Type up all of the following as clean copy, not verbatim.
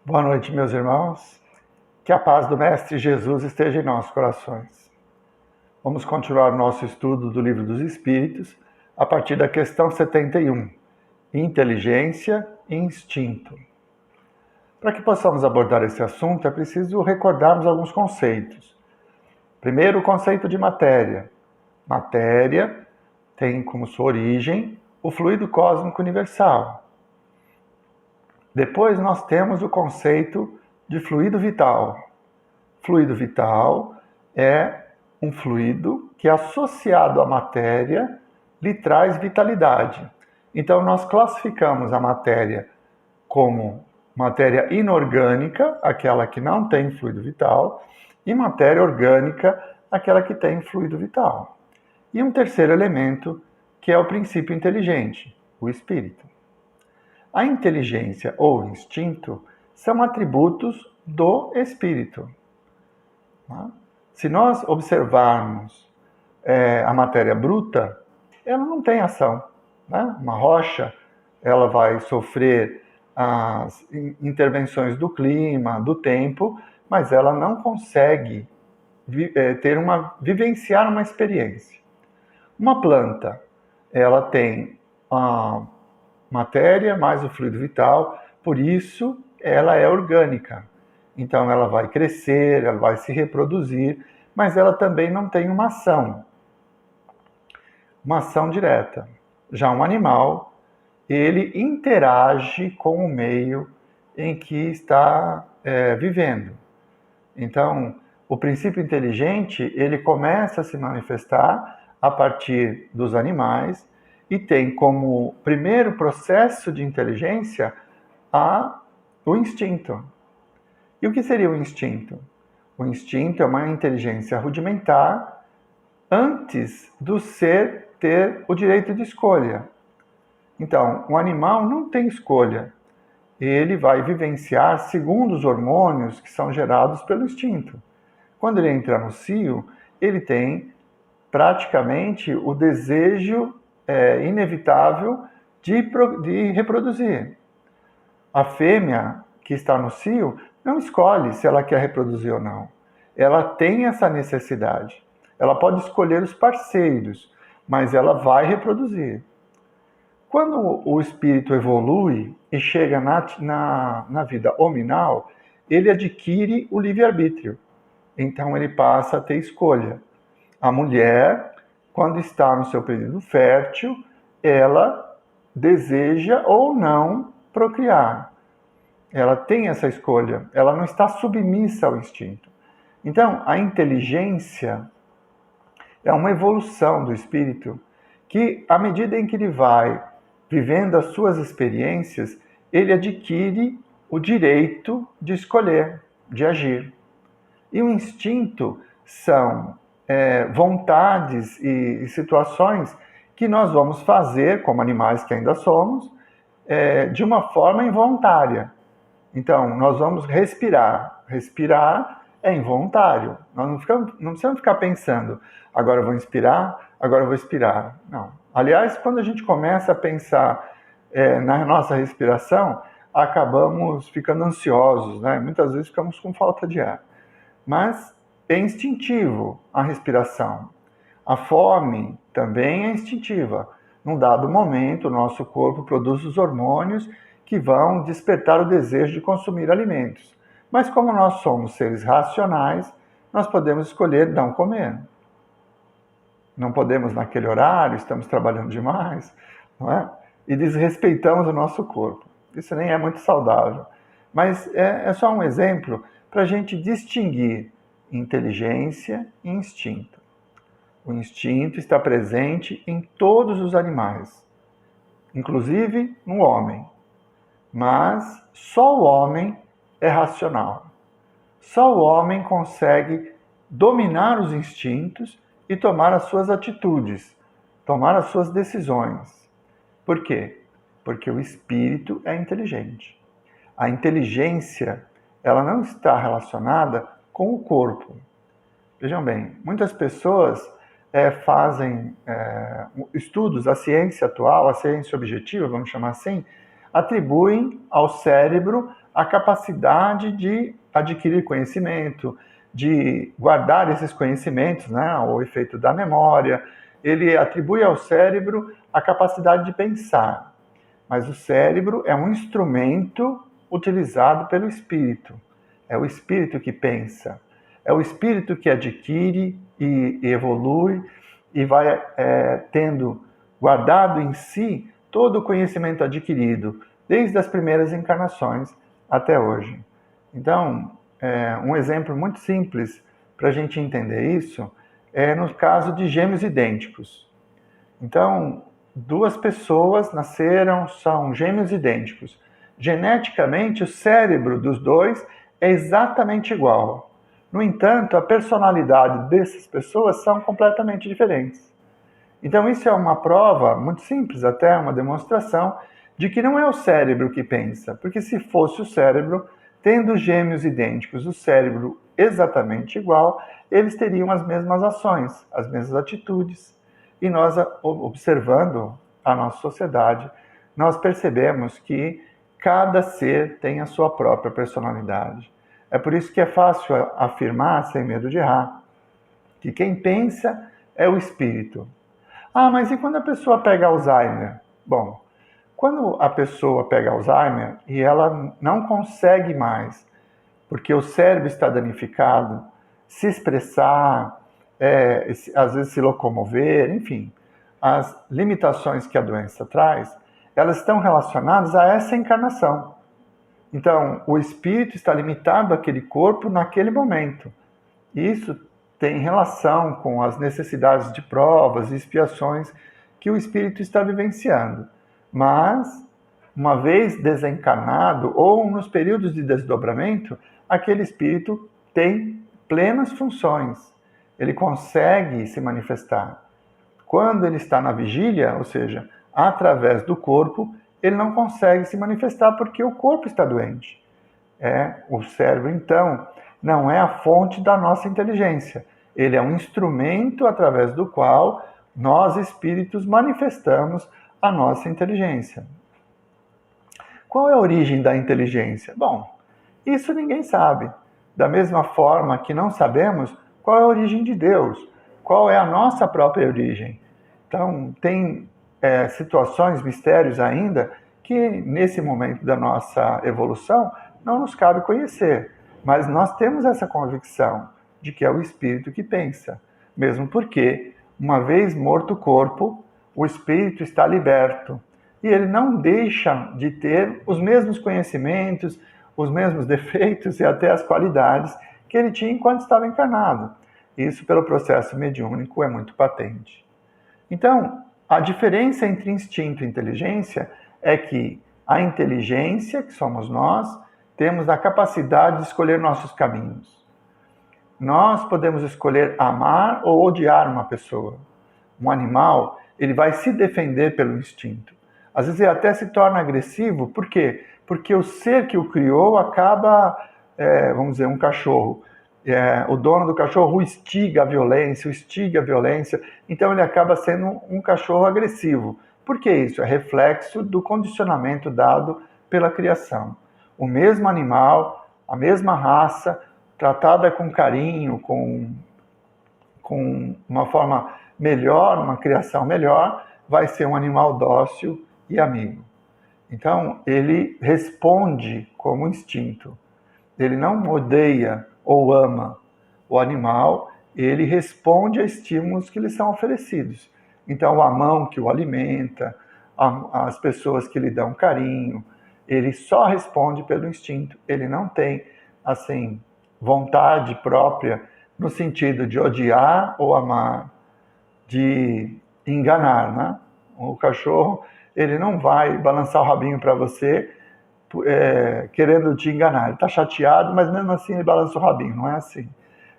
Boa noite, meus irmãos. Que a paz do Mestre Jesus esteja em nossos corações. Vamos continuar o nosso estudo do Livro dos Espíritos a partir da questão 71, Inteligência e Instinto. Para que possamos abordar esse assunto, é preciso recordarmos alguns conceitos. Primeiro, o conceito de matéria. Matéria tem como sua origem o fluido cósmico universal. Depois nós temos o conceito de fluido vital. Fluido vital é um fluido que, associado à matéria, lhe traz vitalidade. Então nós classificamos a matéria como matéria inorgânica, aquela que não tem fluido vital, e matéria orgânica, aquela que tem fluido vital. E um terceiro elemento, que é o princípio inteligente, o espírito. A inteligência ou instinto são atributos do espírito. Se nós observarmos a matéria bruta, ela não tem ação. Uma rocha, ela vai sofrer as intervenções do clima, do tempo, mas ela não consegue vivenciar uma experiência. Uma planta, ela tem a matéria mais o fluido vital, por isso ela é orgânica. Então ela vai crescer, ela vai se reproduzir, mas ela também não tem uma ação direta. Já um animal, ele interage com o meio em que está vivendo. Então, o princípio inteligente, ele começa a se manifestar a partir dos animais e tem como primeiro processo de inteligência o instinto. E o que seria o instinto? O instinto é uma inteligência rudimentar antes do ser ter o direito de escolha. Então, o animal não tem escolha. Ele vai vivenciar segundo os hormônios que são gerados pelo instinto. Quando ele entra no cio, ele tem praticamente o desejo inevitável de reproduzir. A fêmea que está no cio não escolhe se ela quer reproduzir ou não. Ela tem essa necessidade. Ela pode escolher os parceiros, mas ela vai reproduzir. Quando o espírito evolui e chega na vida hominal, ele adquire o livre-arbítrio. Então ele passa a ter escolha. A mulher, quando está no seu período fértil, ela deseja ou não procriar. Ela tem essa escolha, ela não está submissa ao instinto. Então, a inteligência é uma evolução do espírito que, à medida em que ele vai vivendo as suas experiências, ele adquire o direito de escolher, de agir. E o instinto são vontades e situações que nós vamos fazer, como animais que ainda somos, de uma forma involuntária. Então, nós vamos respirar. Respirar é involuntário. Nós não precisamos ficar pensando, agora eu vou inspirar, agora eu vou expirar. Não. Aliás, quando a gente começa a pensar na nossa respiração, acabamos ficando ansiosos, né? Muitas vezes ficamos com falta de ar. Mas é instintivo a respiração. A fome também é instintiva. Num dado momento, o nosso corpo produz os hormônios que vão despertar o desejo de consumir alimentos. Mas como nós somos seres racionais, nós podemos escolher não comer. Não podemos naquele horário, estamos trabalhando demais, não é? E desrespeitamos o nosso corpo. Isso nem é muito saudável. Mas é só um exemplo para a gente distinguir inteligência e instinto. O instinto está presente em todos os animais, inclusive no homem. Mas só o homem é racional. Só o homem consegue dominar os instintos e tomar as suas atitudes, tomar as suas decisões. Por quê? Porque o espírito é inteligente. A inteligência, ela não está relacionada com o corpo. Vejam bem, muitas pessoas fazem estudos, a ciência atual, a ciência objetiva, vamos chamar assim, atribuem ao cérebro a capacidade de adquirir conhecimento, de guardar esses conhecimentos, né, o efeito da memória. Ele atribui ao cérebro a capacidade de pensar. Mas o cérebro é um instrumento utilizado pelo espírito. É o espírito que pensa. É o espírito que adquire e evolui e vai tendo guardado em si todo o conhecimento adquirido, desde as primeiras encarnações até hoje. Então, um exemplo muito simples para a gente entender isso é no caso de gêmeos idênticos. Então, duas pessoas nasceram, são gêmeos idênticos. Geneticamente, o cérebro dos dois é exatamente igual. No entanto, a personalidade dessas pessoas são completamente diferentes. Então, isso é uma prova muito simples, até uma demonstração, de que não é o cérebro que pensa, porque se fosse o cérebro, tendo gêmeos idênticos, o cérebro exatamente igual, eles teriam as mesmas ações, as mesmas atitudes. E nós, observando a nossa sociedade, nós percebemos que cada ser tem a sua própria personalidade. É por isso que é fácil afirmar, sem medo de errar, que quem pensa é o espírito. Ah, mas e quando a pessoa pega Alzheimer? Bom, quando a pessoa pega Alzheimer e ela não consegue mais, porque o cérebro está danificado, se expressar, às vezes se locomover, enfim, as limitações que a doença traz, elas estão relacionadas a essa encarnação. Então, o espírito está limitado àquele corpo naquele momento. Isso tem relação com as necessidades de provas e expiações que o espírito está vivenciando. Mas, uma vez desencarnado ou nos períodos de desdobramento, aquele espírito tem plenas funções. Ele consegue se manifestar. Quando ele está na vigília, ou seja, através do corpo, ele não consegue se manifestar porque o corpo está doente. O cérebro, então, não é a fonte da nossa inteligência. Ele é um instrumento através do qual nós, espíritos, manifestamos a nossa inteligência. Qual é a origem da inteligência? Bom, isso ninguém sabe. Da mesma forma que não sabemos qual é a origem de Deus, qual é a nossa própria origem. Então, tem situações, mistérios ainda, que nesse momento da nossa evolução não nos cabe conhecer. Mas nós temos essa convicção de que é o espírito que pensa. Mesmo porque, uma vez morto o corpo, o espírito está liberto. E ele não deixa de ter os mesmos conhecimentos, os mesmos defeitos e até as qualidades que ele tinha enquanto estava encarnado. Isso, pelo processo mediúnico, é muito patente. Então, a diferença entre instinto e inteligência é que a inteligência, que somos nós, temos a capacidade de escolher nossos caminhos. Nós podemos escolher amar ou odiar uma pessoa. Um animal, ele vai se defender pelo instinto. Às vezes ele até se torna agressivo. Por quê? Porque o ser que o criou acaba, vamos dizer, um cachorro. O dono do cachorro o instiga a violência, então ele acaba sendo um cachorro agressivo. Por que isso? É reflexo do condicionamento dado pela criação. O mesmo animal, a mesma raça, tratada com carinho, com uma forma melhor, uma criação melhor, vai ser um animal dócil e amigo. Então, ele responde como instinto. Ele não odeia ou ama o animal, ele responde a estímulos que lhe são oferecidos. Então, a mão que o alimenta, as pessoas que lhe dão carinho, ele só responde pelo instinto. Ele não tem, assim, vontade própria no sentido de odiar ou amar, de enganar, né? O cachorro, ele não vai balançar o rabinho para você querendo te enganar. Ele está chateado, mas mesmo assim ele balança o rabinho. Não é assim.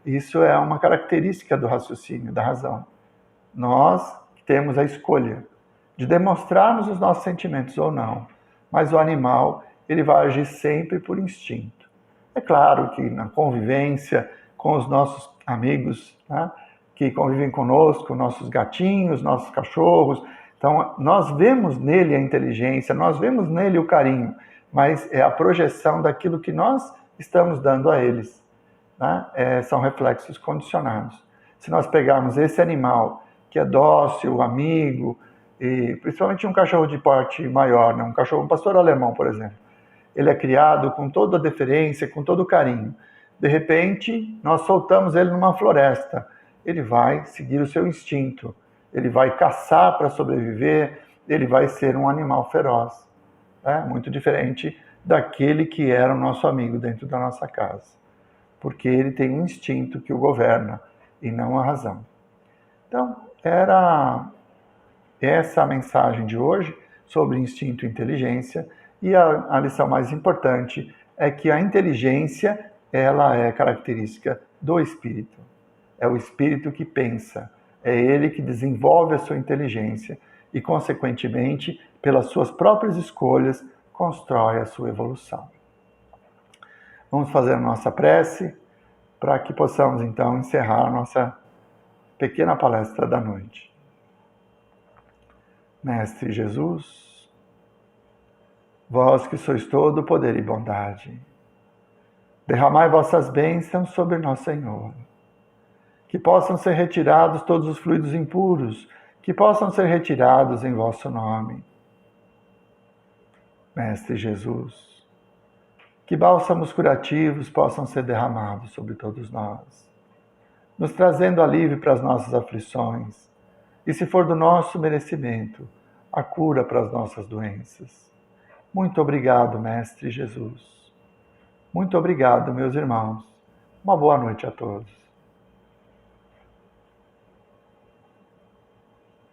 Isso é uma característica do raciocínio, da razão. Nós temos a escolha de demonstrarmos os nossos sentimentos ou não. Mas o animal, ele vai agir sempre por instinto. É claro que na convivência com os nossos amigos, né, que convivem conosco, nossos gatinhos, nossos cachorros, então nós vemos nele a inteligência, nós vemos nele o carinho, mas é a projeção daquilo que nós estamos dando a eles. Né? São reflexos condicionados. Se nós pegarmos esse animal que é dócil, amigo, e principalmente um cachorro de porte maior, né? Um pastor alemão, por exemplo, ele é criado com toda a deferência, com todo o carinho. De repente, nós soltamos ele numa floresta. Ele vai seguir o seu instinto, ele vai caçar para sobreviver, ele vai ser um animal feroz. Muito diferente daquele que era o nosso amigo dentro da nossa casa. Porque ele tem um instinto que o governa e não a razão. Então, era essa a mensagem de hoje sobre instinto e inteligência. E a lição mais importante é que a inteligência, ela é característica do espírito. É o espírito que pensa, é ele que desenvolve a sua inteligência e, consequentemente, pelas suas próprias escolhas, constrói a sua evolução. Vamos fazer a nossa prece para que possamos, então, encerrar a nossa pequena palestra da noite. Mestre Jesus, vós que sois todo poder e bondade, derramai vossas bênçãos sobre nosso Senhor, que possam ser retirados todos os fluidos impuros, que possam ser retirados em vosso nome. Mestre Jesus, que bálsamos curativos possam ser derramados sobre todos nós, nos trazendo alívio para as nossas aflições, e se for do nosso merecimento, a cura para as nossas doenças. Muito obrigado, Mestre Jesus. Muito obrigado, meus irmãos. Uma boa noite a todos.